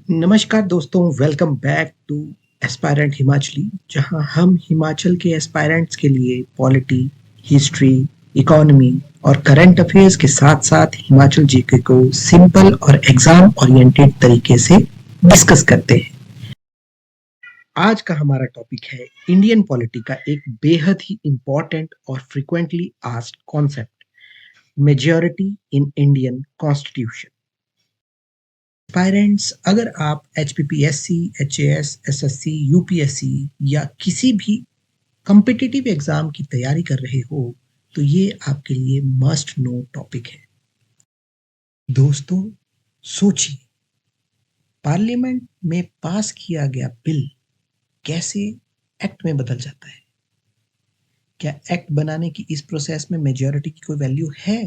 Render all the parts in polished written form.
नमस्कार दोस्तों, welcome back to aspirant Himachali, जहां हम हिमाचल के एस्पायरेंट्स के लिए पॉलिटी, हिस्ट्री, इकोनॉमी और करंट अफेयर्स के साथ-साथ हिमाचल जीके को सिंपल और एग्जाम ओरिएंटेड तरीके से डिस्कस करते हैं। आज का हमारा टॉपिक है इंडियन पॉलिटी का एक बेहद ही इंपॉर्टेंट और frequently asked concept, majority in Indian constitution. Aspirants, अगर आप एचपीपीएससी, एचएएस, एसएससी, यूपीएससी या किसी भी कॉम्पिटिटिव एग्जाम की तैयारी कर रहे हो तो ये आपके लिए मस्ट नो टॉपिक है। दोस्तों, सोचिए, पार्लियामेंट में पास किया गया बिल कैसे एक्ट में बदल जाता है? क्या एक्ट बनाने की इस प्रोसेस में मेजॉरिटी की कोई वैल्यू है?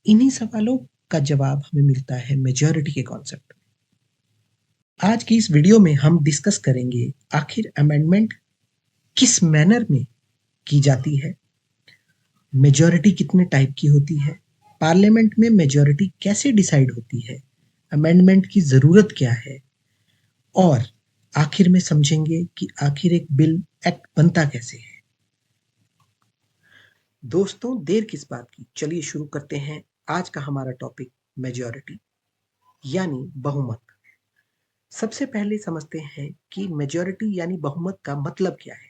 इन्हीं सवालों का जवाब हमें मिलता है मेजॉरिटी के कॉन्सेप्ट में। आज की इस वीडियो में हम डिस्कस करेंगे आखिर अमेंडमेंट किस मैनर में की जाती है, मेजॉरिटी कितने टाइप की होती है, पार्लियामेंट में मेजॉरिटी कैसे डिसाइड होती है, अमेंडमेंट की जरूरत क्या है, और आखिर में समझेंगे कि आखिर एक बिल एक्ट बनता कैसे है। दोस्तों, देर किस बात की, चलिए शुरू करते हैं आज का हमारा टॉपिक, मेजॉरिटी यानी बहुमत। सबसे पहले समझते हैं कि मेजॉरिटी यानी बहुमत का मतलब क्या है।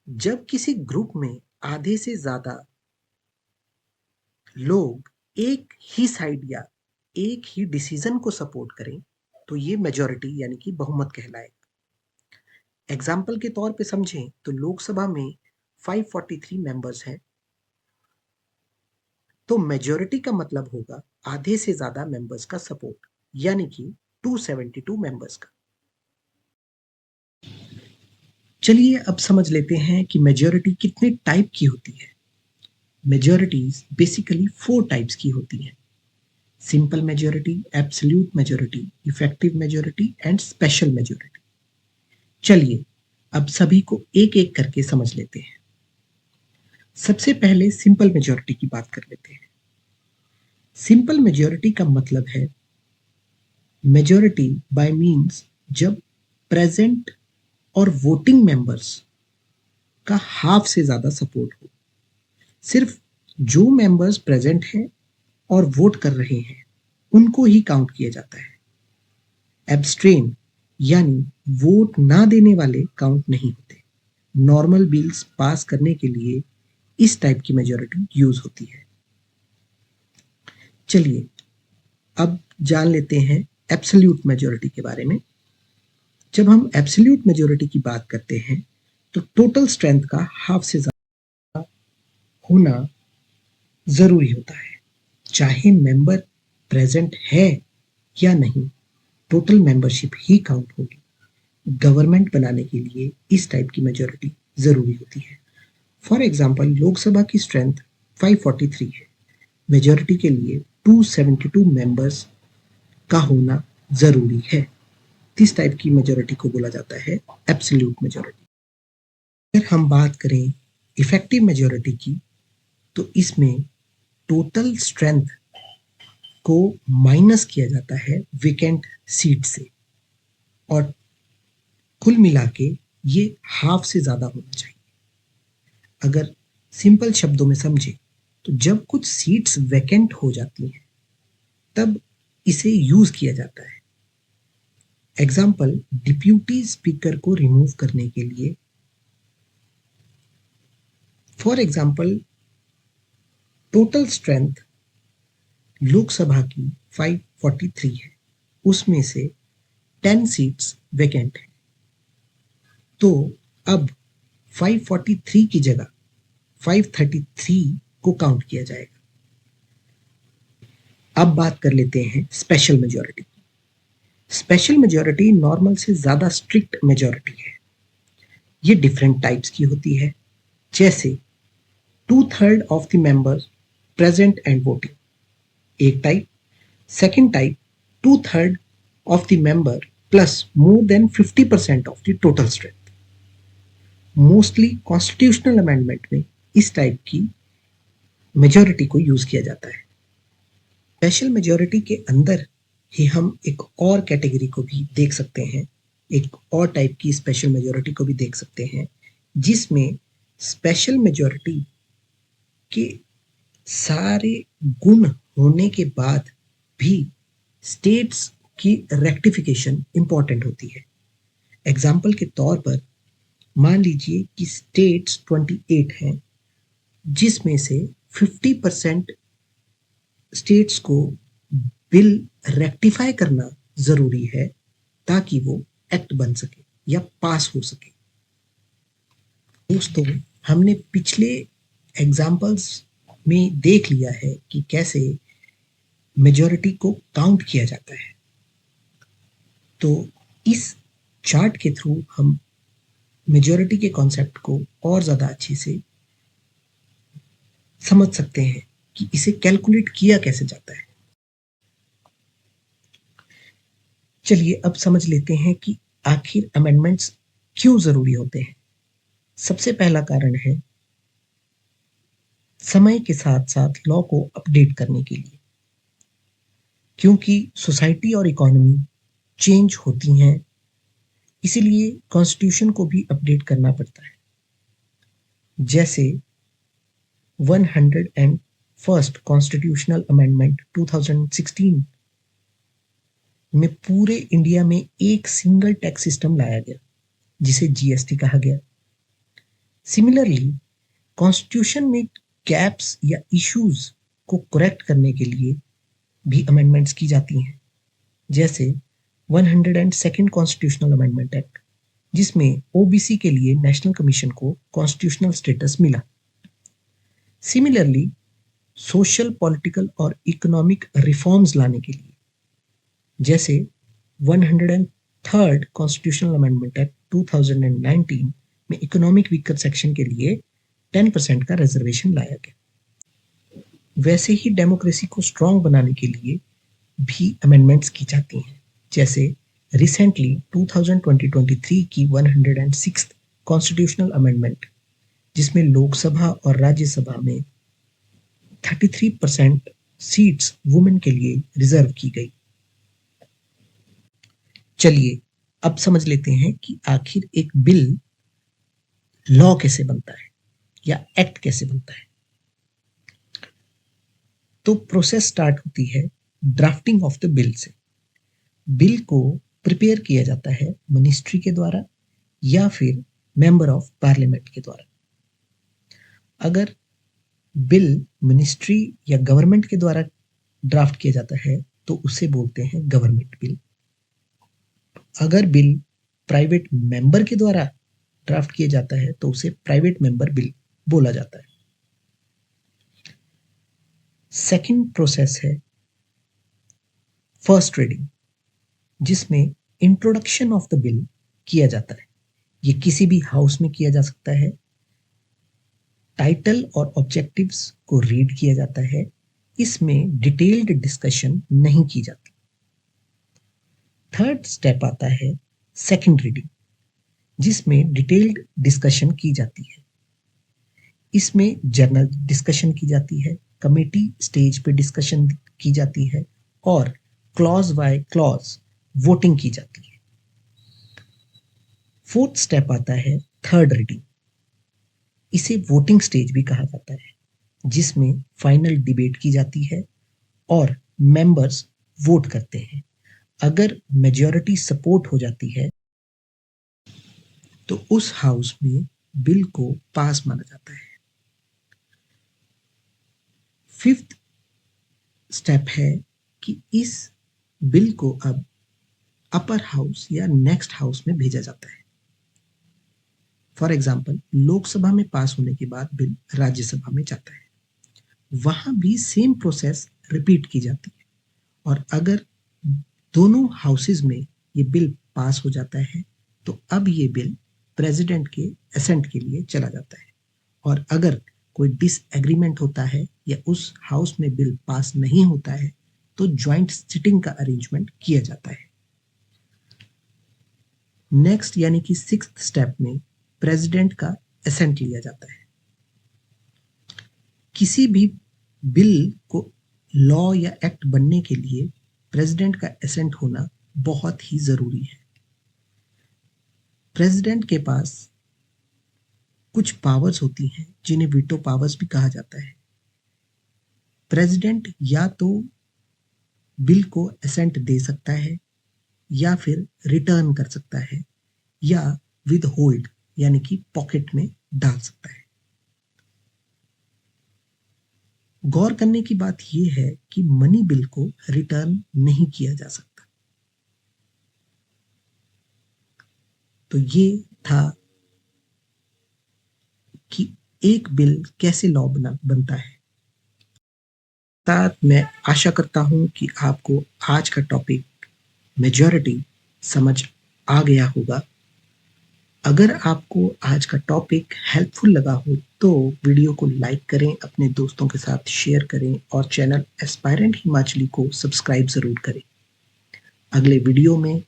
जब किसी ग्रुप में आधे से ज्यादा लोग एक ही साइड या एक ही डिसीजन को सपोर्ट करें तो ये मेजॉरिटी यानी कि बहुमत कहलाएगा। एग्जाम्पल के तौर पे समझें तो लोकसभा में 543 मेंबर्स हैं, तो मेजॉरिटी का मतलब होगा आधे से ज्यादा मेंबर्स का सपोर्ट, यानी कि 272 मेंबर्स का। चलिए अब समझ लेते हैं कि मेजॉरिटी कितने टाइप की होती है। मेजॉरिटीज बेसिकली 4 टाइप्स की होती हैं: simple majority, absolute majority, effective majority and special majority. चलिए अब सभी को एक एक करके समझ लेते हैं। सबसे पहले सिंपल मेजॉरिटी की बात कर लेते हैं। सिंपल मेजॉरिटी का मतलब है मेजॉरिटी बाय मींस जब प्रेजेंट और वोटिंग मेंबर्स का हाफ से ज्यादा सपोर्ट हो। सिर्फ जो मेंबर्स प्रेजेंट हैं और वोट कर रहे हैं उनको ही काउंट किया जाता है। एब्स्ट्रेन यानी वोट ना देने वाले काउंट नहीं होते। नॉर्मल बिल्स पास करने के लिए इस टाइप की मेजॉरिटी यूज होती है। चलिए अब जान लेते हैं एब्सोल्यूट मेजॉरिटी के बारे में। जब हम एब्सोल्यूट मेजॉरिटी की बात करते हैं तो टोटल स्ट्रेंथ का हाफ से ज्यादा होना जरूरी होता है, चाहे मेंबर प्रेजेंट है या नहीं, टोटल मेंबरशिप ही काउंट होगी। गवर्नमेंट बनाने के लिए इस टाइप की मेजॉरिटी जरूरी होती है। फॉर एग्जाम्पल, लोकसभा की स्ट्रेंथ 543 है, मेजॉरिटी के लिए 272 मेंबर्स का होना जरूरी है। इस टाइप की मेजॉरिटी को बोला जाता है एब्सोल्यूट मेजॉरिटी। अगर हम बात करें इफेक्टिव मेजॉरिटी की तो इसमें टोटल स्ट्रेंथ को माइनस किया जाता है वेकेंट सीट से, और कुल मिला के ये हाफ से ज्यादा होना चाहिए। अगर सिंपल शब्दों में समझे तो जब कुछ सीट्स वैकेंट हो जाती हैं तब इसे यूज किया जाता है। एग्जाम्पल, डिप्यूटी स्पीकर को रिमूव करने के लिए। For example, total strength Lok Sabha की 543 है, उसमें से 10 सीट्स वैकेंट है, तो अब 543 की जगह 533 को काउंट किया जाएगा। अब बात कर लेते हैं special majority. Special majority normal से ज्यादा स्ट्रिक्ट मेजॉरिटी है। ये डिफरेंट टाइप्स की होती है, जैसे 2/3 of the members present and voting, एक type. Second type, 2/3 of the member plus more than 50% of the total strength. Mostly constitutional amendment में इस टाइप की मेजॉरिटी को यूज किया जाता है। स्पेशल मेजॉरिटी के अंदर ही हम एक और कैटेगरी को भी देख सकते हैं, एक और टाइप की स्पेशल मेजॉरिटी को भी देख सकते हैं, जिसमें स्पेशल मेजॉरिटी के सारे गुण होने के बाद भी स्टेट्स की रेक्टिफिकेशन इंपॉर्टेंट होती है। एग्जाम्पल के तौर पर मान लीजिए कि स्टेट्स 28 हैं, जिसमें से 50% स्टेट्स को बिल रेक्टिफाई करना जरूरी है ताकि वो एक्ट बन सके या पास हो सके। दोस्तों, हमने पिछले एग्जाम्पल्स में देख लिया है कि कैसे मेजॉरिटी को काउंट किया जाता है। तो इस चार्ट के थ्रू हम मेजॉरिटी के कॉन्सेप्ट को और ज़्यादा अच्छे से समझ सकते हैं कि इसे कैलकुलेट किया कैसे जाता है। चलिए अब समझ लेते हैं कि आखिर अमेंडमेंट्स क्यों ज़रूरी होते हैं। सबसे पहला कारण है समय के साथ साथ लॉ को अपडेट करने के लिए, क्योंकि सोसाइटी और इकोनॉमी चेंज होती हैं, इसीलिए कॉन्स्टिट्यूशन को भी अपडेट करना पड़ता है। जैसे 101st कॉन्स्टिट्यूशनल अमेंडमेंट 2016 में पूरे इंडिया में एक सिंगल टैक्स सिस्टम लाया गया जिसे जीएसटी कहा गया। सिमिलरली कॉन्स्टिट्यूशन में गैप्स या इश्यूज को करेक्ट करने के लिए भी अमेंडमेंट्स की जाती हैं, जैसे 102nd कॉन्स्टिट्यूशनल अमेंडमेंट एक्ट, जिसमें ओबीसी के लिए नेशनल कमीशन को कॉन्स्टिट्यूशनल स्टेटस मिला। सिमिलरली सोशल, पॉलिटिकल और इकोनॉमिक रिफॉर्म्स लाने के लिए, जैसे 103rd कॉन्स्टिट्यूशनल अमेंडमेंट एक्ट 2019 में इकोनॉमिक वीकर सेक्शन के लिए 10% का रिजर्वेशन लाया गया। वैसे ही डेमोक्रेसी को स्ट्रांग बनाने के लिए भी अमेंडमेंट्स की जाती हैं, जैसे रिसेंटली 2020-23 की 106th कॉन्स्टिट्यूशनल अमेंडमेंट, जिसमें लोकसभा और राज्यसभा में 33% सीट्स वुमेन के लिए रिजर्व की गई। चलिए अब समझ लेते हैं कि आखिर एक बिल लॉ कैसे बनता है या एक्ट कैसे बनता है। तो प्रोसेस स्टार्ट होती है ड्राफ्टिंग ऑफ द बिल से। बिल को प्रिपेयर किया जाता है मिनिस्ट्री के द्वारा या फिर मेंबर ऑफ पार्लियामेंट के द्वारा। अगर बिल मिनिस्ट्री या गवर्नमेंट के द्वारा ड्राफ्ट किया जाता है तो उसे बोलते हैं गवर्नमेंट बिल। अगर बिल प्राइवेट मेंबर के द्वारा ड्राफ्ट किया जाता है तो उसे प्राइवेट मेंबर बिल बोला जाता है। सेकंड प्रोसेस है फर्स्ट रीडिंग, जिसमें इंट्रोडक्शन ऑफ द बिल किया जाता है। ये किसी भी हाउस में किया जा सकता है। टाइटल और ऑब्जेक्टिव्स को रीड किया जाता है। इसमें डिटेल्ड डिस्कशन नहीं की जाती। थर्ड स्टेप आता है सेकंड रीडिंग, जिसमें डिटेल्ड डिस्कशन की जाती है। इसमें जर्नल डिस्कशन की जाती है, कमेटी स्टेज पे डिस्कशन की जाती है और क्लॉज बाय क्लॉज वोटिंग की जाती है। फोर्थ स्टेप आता है थर्ड रीडिंग। इसे वोटिंग स्टेज भी कहा जाता है, जिसमें फाइनल डिबेट की जाती है और मेंबर्स वोट करते हैं। अगर मेजॉरिटी सपोर्ट हो जाती है तो उस हाउस में बिल को पास माना जाता है। फिफ्थ स्टेप है कि इस बिल को अब अपर हाउस या नेक्स्ट हाउस में भेजा जाता है। फॉर एग्जाम्पल, लोकसभा में पास होने के बाद बिल राज्यसभा में जाता है। वहां भी सेम प्रोसेस रिपीट की जाती है और अगर दोनों हाउसेज में ये बिल पास हो जाता है तो अब ये बिल प्रेसिडेंट के असेंट के लिए चला जाता है। और अगर कोई डिसएग्रीमेंट होता है या उस हाउस में बिल पास नहीं होता है तो ज्वाइंट सिटिंग का अरेंजमेंट किया जाता है। नेक्स्ट यानी कि सिक्स्थ स्टेप में प्रेसिडेंट का असेंट लिया जाता है। किसी भी बिल को लॉ या एक्ट बनने के लिए प्रेसिडेंट का एसेंट होना बहुत ही जरूरी है। प्रेसिडेंट के पास कुछ पावर्स होती हैं जिन्हें वीटो पावर्स भी कहा जाता है। प्रेसिडेंट या तो बिल को एसेंट दे सकता है या फिर रिटर्न कर सकता है या विद होल्ड यानी कि पॉकेट में डाल सकता है। गौर करने की बात यह है कि मनी बिल को रिटर्न नहीं किया जा सकता। तो ये था कि एक बिल कैसे लॉ बनता है। साथ मैं आशा करता हूं कि आपको आज का टॉपिक मेजॉरिटी समझ आ गया होगा। अगर आपको आज का टॉपिक हेल्पफुल लगा हो तो वीडियो को लाइक करें, अपने दोस्तों के साथ शेयर करें और चैनल एस्पायरेंट हिमाचली को सब्सक्राइब जरूर करें। अगले वीडियो में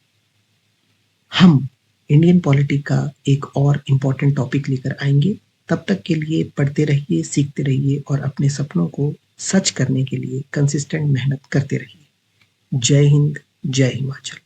हम इंडियन पॉलिटी का एक और इम्पोर्टेंट टॉपिक लेकर आएंगे। तब तक के लिए पढ़ते रहिए, सीखते रहिए और अपने सपनों को सच करने के लिए कंसिस्टेंट मेहनत करते रहिए। जय हिंद, जय हिमाचल।